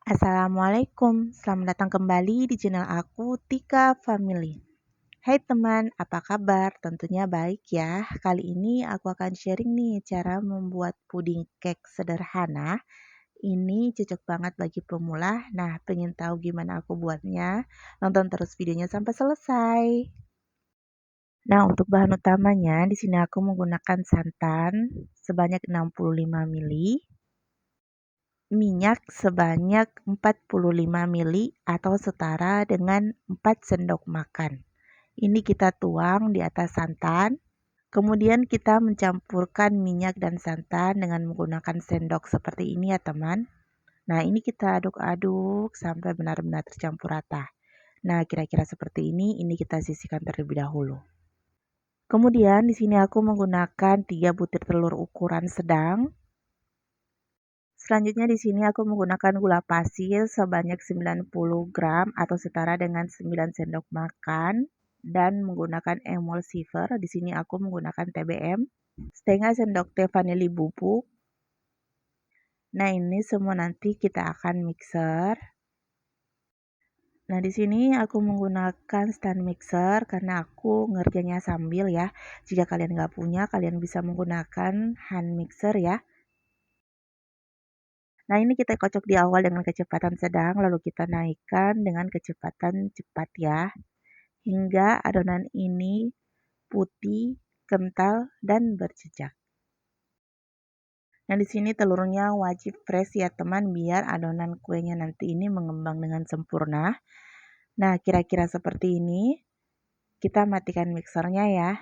Assalamualaikum, selamat datang kembali di channel aku, Tika Family. Hai teman, apa kabar? Tentunya baik ya. Kali ini aku akan sharing nih cara membuat puding cake sederhana. Ini cocok banget bagi pemula. Nah, pengen tahu gimana aku buatnya? Nonton terus videonya sampai selesai. Nah, untuk bahan utamanya di sini aku menggunakan santan sebanyak 65 ml, minyak sebanyak 45 ml atau setara dengan 4 sendok makan. Ini kita tuang di atas santan. Kemudian kita mencampurkan minyak dan santan dengan menggunakan sendok seperti ini ya teman. Nah, ini kita aduk-aduk sampai benar-benar tercampur rata. Nah, kira-kira seperti ini kita sisihkan terlebih dahulu. Kemudian di sini aku menggunakan 3 butir telur ukuran sedang. Selanjutnya di sini aku menggunakan gula pasir sebanyak 90 gram atau setara dengan 9 sendok makan dan menggunakan emulsifier. Di sini aku menggunakan TBM, setengah sendok teh vanili bubuk. Nah, ini semua nanti kita akan mixer. Nah, di sini aku menggunakan stand mixer karena aku ngerjainnya sambil ya. Jika kalian nggak punya, kalian bisa menggunakan hand mixer ya. Nah, ini kita kocok di awal dengan kecepatan sedang, lalu kita naikkan dengan kecepatan cepat ya, hingga adonan ini putih, kental, dan berjejak. Nah, di sini telurnya wajib fresh ya teman, biar adonan kuenya nanti ini mengembang dengan sempurna. Nah, kira-kira seperti ini. Kita matikan mixernya ya.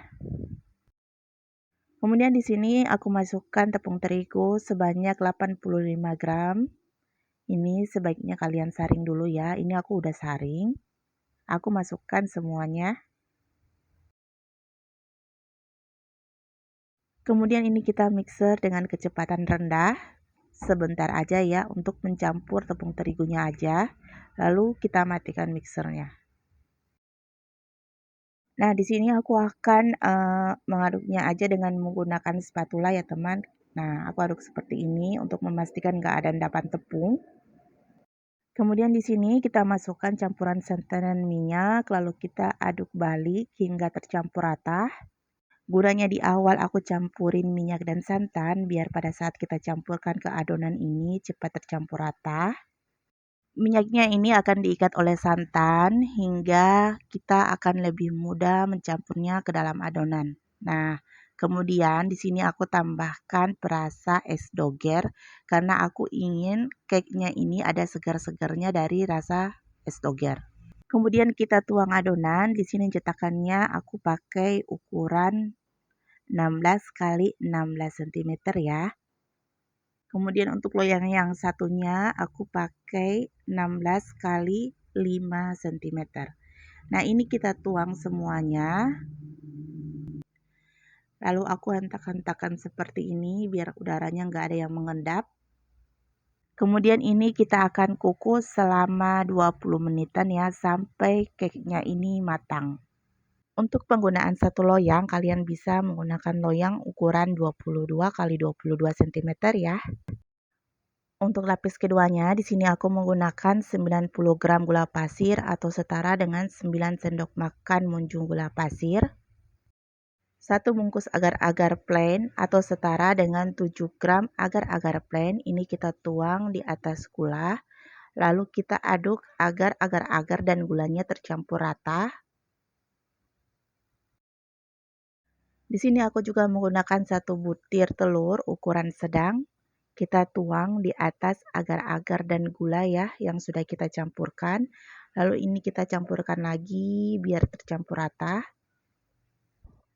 Kemudian di sini aku masukkan tepung terigu sebanyak 85 gram. Ini sebaiknya kalian saring dulu ya. Ini aku udah saring. Aku masukkan semuanya. Kemudian ini kita mixer dengan kecepatan rendah. Sebentar aja ya untuk mencampur tepung terigunya aja. Lalu kita matikan mixernya. Nah, di sini aku akan mengaduknya aja dengan menggunakan spatula ya teman. Nah, aku aduk seperti ini untuk memastikan nggak ada endapan tepung. Kemudian di sini kita masukkan campuran santan dan minyak, lalu kita aduk balik hingga tercampur rata. Gunanya di awal aku campurin minyak dan santan biar pada saat kita campurkan ke adonan ini cepat tercampur rata. Minyaknya ini akan diikat oleh santan hingga kita akan lebih mudah mencampurnya ke dalam adonan. Nah, kemudian di sini aku tambahkan perasa es doger karena aku ingin cake-nya ini ada segar-segarnya dari rasa es doger. Kemudian kita tuang adonan. Di sini cetakannya aku pakai ukuran 16 kali 16 cm ya. Kemudian untuk loyang yang satunya aku pakai 16 kali 5 cm. Nah, ini kita tuang semuanya. Lalu aku hentak-hentakan seperti ini biar udaranya nggak ada yang mengendap. Kemudian ini kita akan kukus selama 20 menitan ya sampai cake-nya ini matang. Untuk penggunaan satu loyang, kalian bisa menggunakan loyang ukuran 22 kali 22 cm ya. Untuk lapis keduanya, di sini aku menggunakan 90 gram gula pasir atau setara dengan 9 sendok makan munjung gula pasir. 1 bungkus agar-agar plain atau setara dengan 7 gram agar-agar plain. Ini kita tuang di atas gula. Lalu kita aduk agar agar-agar dan gulanya tercampur rata. Di sini aku juga menggunakan 1 butir telur ukuran sedang. Kita tuang di atas agar-agar dan gula ya yang sudah kita campurkan. Lalu ini kita campurkan lagi biar tercampur rata.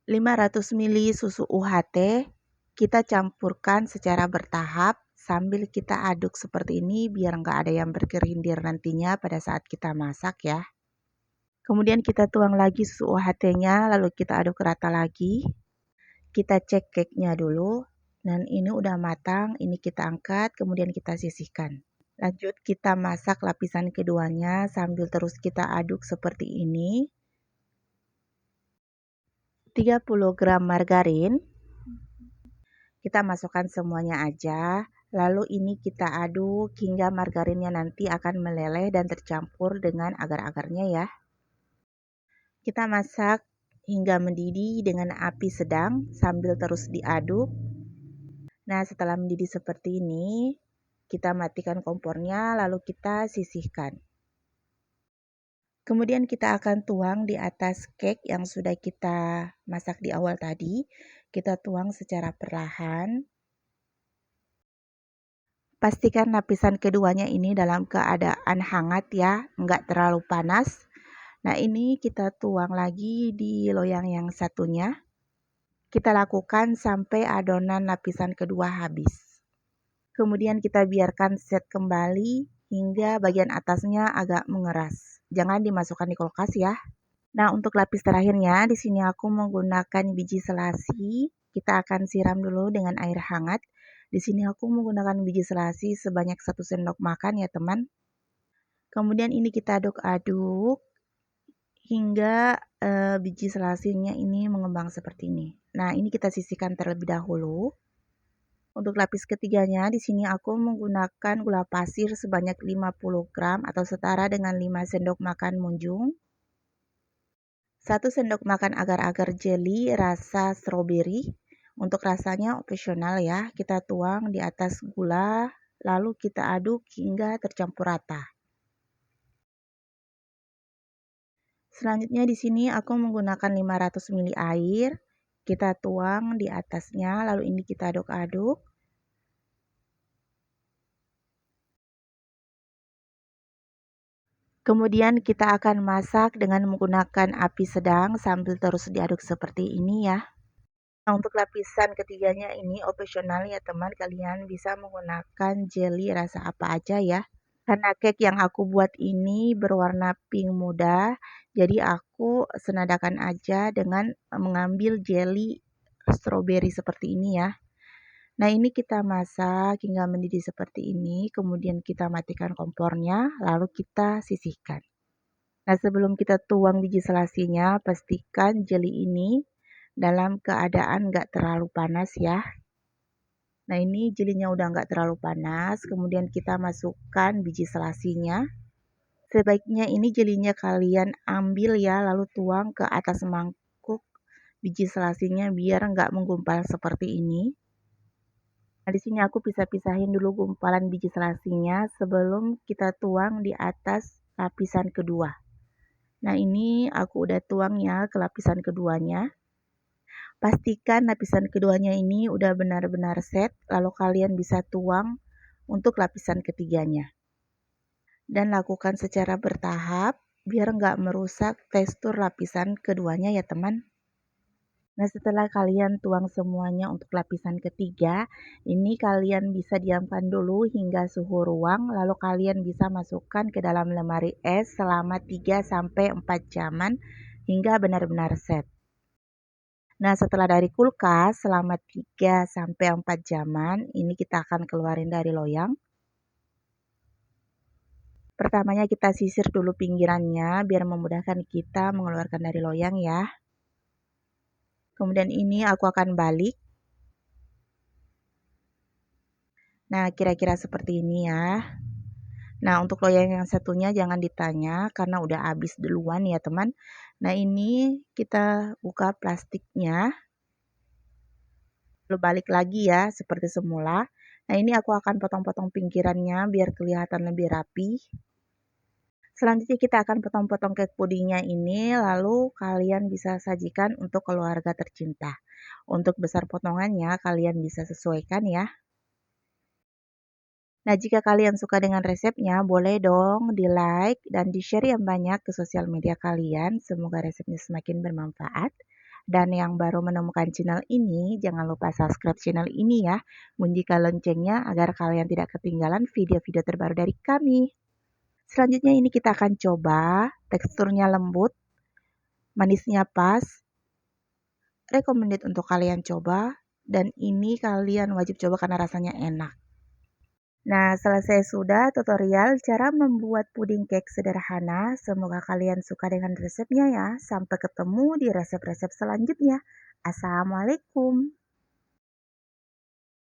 500 ml susu UHT kita campurkan secara bertahap sambil kita aduk seperti ini biar nggak ada yang berkerindir nantinya pada saat kita masak ya. Kemudian kita tuang lagi susu UHT-nya lalu kita aduk rata lagi. Kita cek cake-nya dulu. Dan ini udah matang, ini kita angkat, kemudian kita sisihkan. Lanjut kita masak lapisan keduanya sambil terus kita aduk seperti ini. 30 gram margarin. Kita masukkan semuanya aja, Lalu ini kita aduk hingga margarinnya nanti akan meleleh dan tercampur dengan agar-agarnya ya. Kita masak hingga mendidih dengan api sedang sambil terus diaduk. Nah, setelah mendidih seperti ini, kita matikan kompornya lalu kita sisihkan. Kemudian kita akan tuang di atas cake yang sudah kita masak di awal tadi. Kita tuang secara perlahan. Pastikan lapisan keduanya ini dalam keadaan hangat ya, enggak terlalu panas. Nah, ini kita tuang lagi di loyang yang satunya. Kita lakukan sampai adonan lapisan kedua habis. Kemudian kita biarkan set kembali hingga bagian atasnya agak mengeras. Jangan dimasukkan di kulkas ya. Nah, untuk lapis terakhirnya, di sini aku menggunakan biji selasi. Kita akan siram dulu dengan air hangat. Di sini aku menggunakan biji selasi sebanyak 1 sendok makan ya teman. Kemudian ini kita aduk-aduk hingga biji selasinya ini mengembang seperti ini. Nah, ini kita sisihkan terlebih dahulu. Untuk lapis ketiganya, di sini aku menggunakan gula pasir sebanyak 50 gram atau setara dengan 5 sendok makan munjung. 1 sendok makan agar-agar jelly rasa stroberi. Untuk rasanya opsional ya, kita tuang di atas gula, lalu kita aduk hingga tercampur rata. Selanjutnya di sini aku menggunakan 500 ml air. Kita tuang di atasnya, lalu ini kita aduk-aduk. Kemudian kita akan masak dengan menggunakan api sedang sambil terus diaduk seperti ini ya. Nah, untuk lapisan ketiganya ini opsional ya teman, kalian bisa menggunakan jelly rasa apa aja ya. Karena cake yang aku buat ini berwarna pink muda, jadi aku senadakan aja dengan mengambil jelly stroberi seperti ini ya. Nah, ini kita masak hingga mendidih seperti ini, kemudian kita matikan kompornya, lalu kita sisihkan. Nah, sebelum kita tuang biji selasinya, pastikan jelly ini dalam keadaan nggak terlalu panas ya. Nah, ini jelinya udah nggak terlalu panas, kemudian kita masukkan biji selasinya. Sebaiknya ini jelinya kalian ambil ya, lalu tuang ke atas mangkuk biji selasinya biar nggak menggumpal seperti ini. Nah, di sini aku pisah-pisahin dulu gumpalan biji selasinya sebelum kita tuang di atas lapisan kedua. Nah, ini aku udah tuang ya ke lapisan keduanya. Pastikan lapisan keduanya ini udah benar-benar set, lalu kalian bisa tuang untuk lapisan ketiganya. Dan lakukan secara bertahap biar nggak merusak tekstur lapisan keduanya ya teman. Nah, setelah kalian tuang semuanya untuk lapisan ketiga, ini kalian bisa diamkan dulu hingga suhu ruang, lalu kalian bisa masukkan ke dalam lemari es selama 3-4 jaman hingga benar-benar set. Nah, setelah dari kulkas selama 3-4 jaman, ini kita akan keluarin dari loyang. Pertamanya kita sisir dulu pinggirannya biar memudahkan kita mengeluarkan dari loyang ya. Kemudian ini aku akan balik. Nah, kira-kira seperti ini ya. Nah, untuk loyang yang satunya jangan ditanya karena udah habis duluan ya teman. Nah, ini kita buka plastiknya. Lalu balik lagi ya seperti semula. Nah, ini aku akan potong-potong pinggirannya biar kelihatan lebih rapi. Selanjutnya kita akan potong-potong cake pudingnya ini, lalu kalian bisa sajikan untuk keluarga tercinta. Untuk besar potongannya kalian bisa sesuaikan ya. Nah, jika kalian suka dengan resepnya, boleh dong di-like dan di-share yang banyak ke sosial media kalian. Semoga resepnya semakin bermanfaat. Dan yang baru menemukan channel ini, jangan lupa subscribe channel ini ya. Bunyikan loncengnya agar kalian tidak ketinggalan video-video terbaru dari kami. Selanjutnya ini kita akan coba, teksturnya lembut, manisnya pas, recommended untuk kalian coba, dan ini kalian wajib coba karena rasanya enak. Nah, selesai sudah tutorial cara membuat puding cake sederhana. Semoga kalian suka dengan resepnya ya. Sampai ketemu di resep-resep selanjutnya. Assalamualaikum.